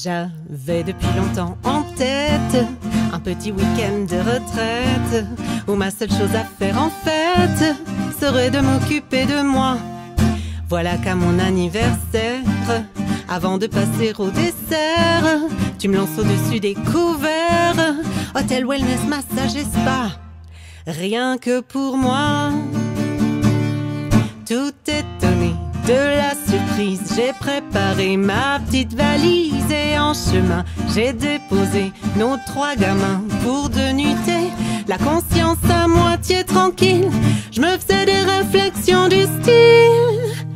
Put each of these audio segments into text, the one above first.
J'avais depuis longtemps en tête un petit week-end de retraite où ma seule chose à faire en fait serait de m'occuper de moi. Voilà qu'à mon anniversaire, avant de passer au dessert, tu me lances au-dessus des couverts. Hôtel, wellness, massage et spa, rien que pour moi. Tout étonné de la surprise, j'ai préparé ma petite valise et en chemin, j'ai déposé nos 3 gamins pour 2 nuitées. La conscience à moitié tranquille, je me faisais des réflexions du style: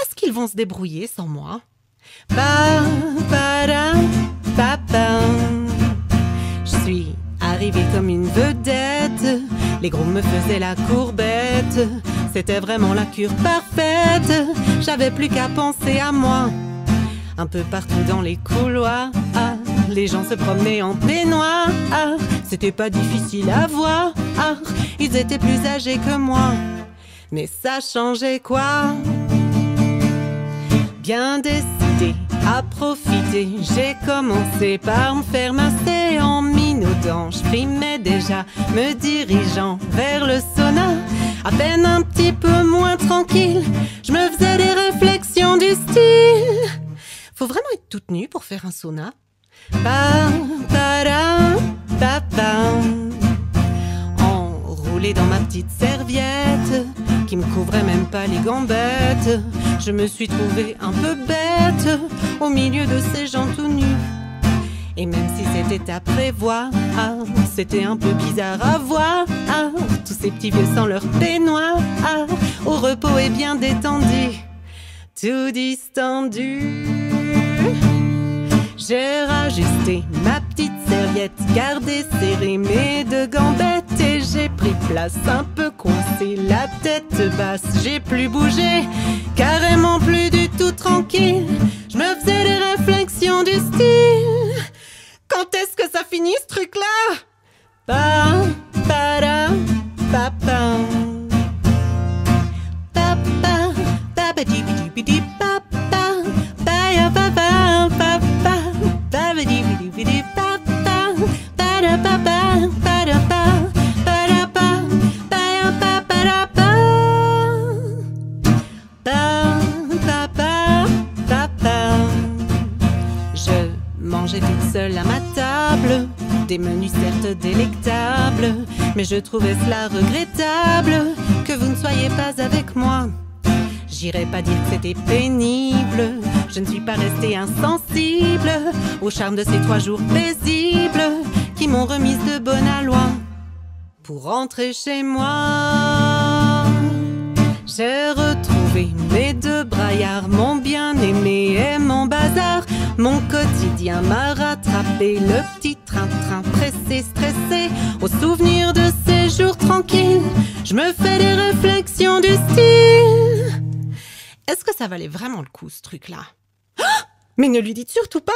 est-ce qu'ils vont se débrouiller sans moi? Je suis arrivée comme une vedette, les gros me faisaient la courbette. C'était vraiment la cure parfaite, j'avais plus qu'à penser à moi. Un peu partout dans les couloirs, les gens se promenaient en peignoir. C'était pas difficile à voir, ils étaient plus âgés que moi. Mais ça changeait quoi? Bien décidé à profiter, j'ai commencé par me faire masser en minaudant. Je frimais déjà, me dirigeant vers le sauna. À peine un petit peu moins tranquille, je me faisais des réflexions du style: faut vraiment être toute nue pour faire un sauna? Enroulée dans ma petite serviette qui me couvrait même pas les gambettes, je me suis trouvée un peu bête au milieu de ces gens tout nus. Et même si c'était à prévoir, c'était un peu bizarre à voir, tous ces petits vieux sans leur peignoir, au repos et bien détendu, tout distendu. J'ai rajusté ma petite serviette, gardé serré mes 2 gambettes et j'ai pris place un peu coincée, la tête basse, j'ai plus bougé, carrément plus du tout tranquille. Je me faisais des réflexions du style: quand est-ce que ça finit ce truc-là? Je mangeais toute seule à ma table, des menus certes délectables, mais je trouvais cela regrettable que vous ne soyez pas avec moi. J'irai pas dire que c'était pénible, je ne suis pas restée insensible au charme de ces 3 jours paisibles qui m'ont remise de bonne aloi. Pour rentrer chez moi, j'ai retrouvé mes 2 braillards, mon bien-aimé et mon bazar. Mon quotidien m'a rattrapé, le petit train-train pressé, stressé, au souvenir de ces jours tranquilles. Je me fais des réflexions du style: est-ce que ça valait vraiment le coup ce truc-là? Mais ne lui dites surtout pas.